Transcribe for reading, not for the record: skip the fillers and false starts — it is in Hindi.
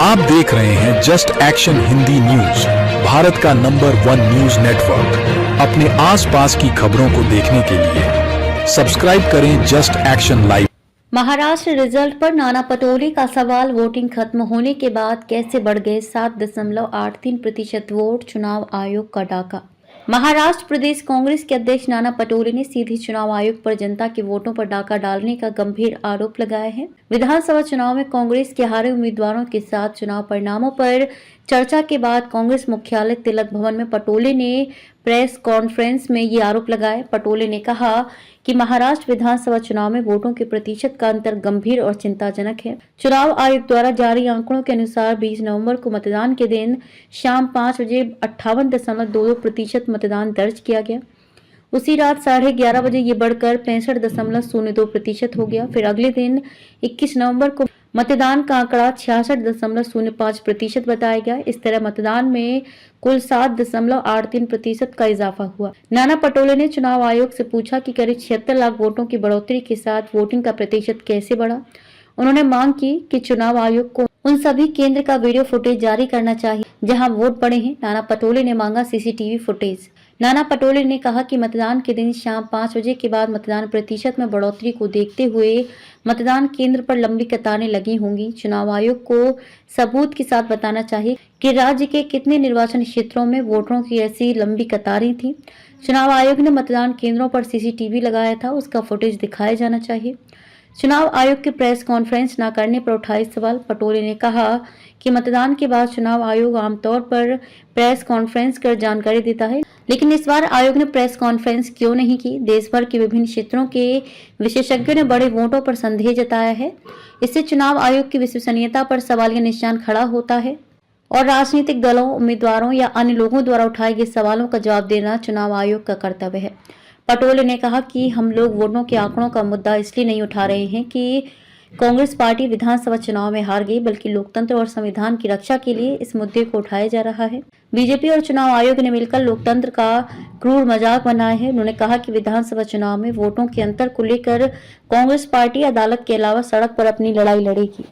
आप देख रहे हैं just action Hindi news, Bharat का नंबर 1 न्यूज नेटवर्क। अपने आसपास की खबरों को देखने के लिए सब्सक्राइब करें just action live. Maharashtra result पर नाना पटोले का सवाल, वोटिंग खत्म होने के बाद कैसे बढ़ गए 7.83% वोट, चुनाव आयोग का डाका। महाराष्ट्र प्रदेश कांग्रेस के अध्यक्ष नाना पटोले ने सीधे चुनाव आयोग पर जनता के वोटों पर डाका डालने का गंभीर आरोप लगाया है। विधानसभा चुनाव में कांग्रेस के हारे उम्मीदवारों के साथ चुनाव परिणामों पर चर्चा के बाद कांग्रेस मुख्यालय तिलक भवन में पटोले ने प्रेस कॉन्फ्रेंस में ये आरोप लगाए। पटोले ने कहा कि महाराष्ट्र विधानसभा चुनाव में वोटों के प्रतिशत का अंतर गंभीर और चिंताजनक है। चुनाव आयोग द्वारा जारी आंकड़ों के अनुसार 20 नवंबर को मतदान के दिन शाम 5 बजे 58.22% मतदान दर्ज किया गया। उसी रात 11:30 बजे ये बढ़कर 65.02% हो गया। फिर अगले दिन 21 नवंबर को मतदान का आंकड़ा 66.05% बताया गया। इस तरह मतदान में कुल 7.83% का इजाफा हुआ। नाना पटोले ने चुनाव आयोग से पूछा कि करीब 76 लाख वोटों की बढ़ोतरी के साथ वोटिंग का प्रतिशत कैसे बढ़ा। उन्होंने मांग की कि चुनाव आयोग को उन सभी केंद्र का वीडियो फुटेज जारी करना चाहिए जहां वोट पड़े हैं। नाना पटोले ने मांगा सीसीटीवी फुटेज। नाना पटोले ने कहा कि मतदान के दिन शाम 5 बजे के बाद मतदान प्रतिशत में बढ़ोतरी को देखते हुए मतदान केंद्र पर लंबी कतारें लगी होंगी। चुनाव आयोग को सबूत के साथ बताना चाहिए कि राज्य के कितने निर्वाचन क्षेत्रों में वोटरों की ऐसी लंबी कतारें थी। चुनाव आयोग ने मतदान केंद्रों पर सीसीटीवी लगाया था, उसका फुटेज दिखाया जाना चाहिए। चुनाव आयोग के प्रेस कॉन्फ्रेंस न करने पर उठाए सवाल, पटोले ने कहा कि मतदान के बाद चुनाव आयोग आमतौर पर प्रेस कॉन्फ्रेंस कर जानकारी देता है, लेकिन इस बार आयोग ने प्रेस कॉन्फ्रेंस क्यों नहीं की। देश भर के विभिन्न क्षेत्रों के विशेषज्ञों ने बड़े वोटों पर संदेह जताया है। इससे चुनाव आयोग की विश्वसनीयता पर सवालिया निशान खड़ा होता है और राजनीतिक दलों, उम्मीदवारों या अन्य लोगों द्वारा उठाए गए सवालों का जवाब देना चुनाव आयोग का कर्तव्य है। पटोले ने कहा कि हम लोग वोटों के आंकड़ों का मुद्दा इसलिए नहीं उठा रहे हैं कि कांग्रेस पार्टी विधानसभा चुनाव में हार गई, बल्कि लोकतंत्र और संविधान की रक्षा के लिए इस मुद्दे को उठाया जा रहा है। बीजेपी और चुनाव आयोग ने मिलकर लोकतंत्र का क्रूर मजाक बनाया है। उन्होंने कहा कि विधानसभा चुनाव में वोटों के अंतर को लेकर कांग्रेस पार्टी अदालत के अलावा सड़क पर अपनी लड़ाई लड़ेगी।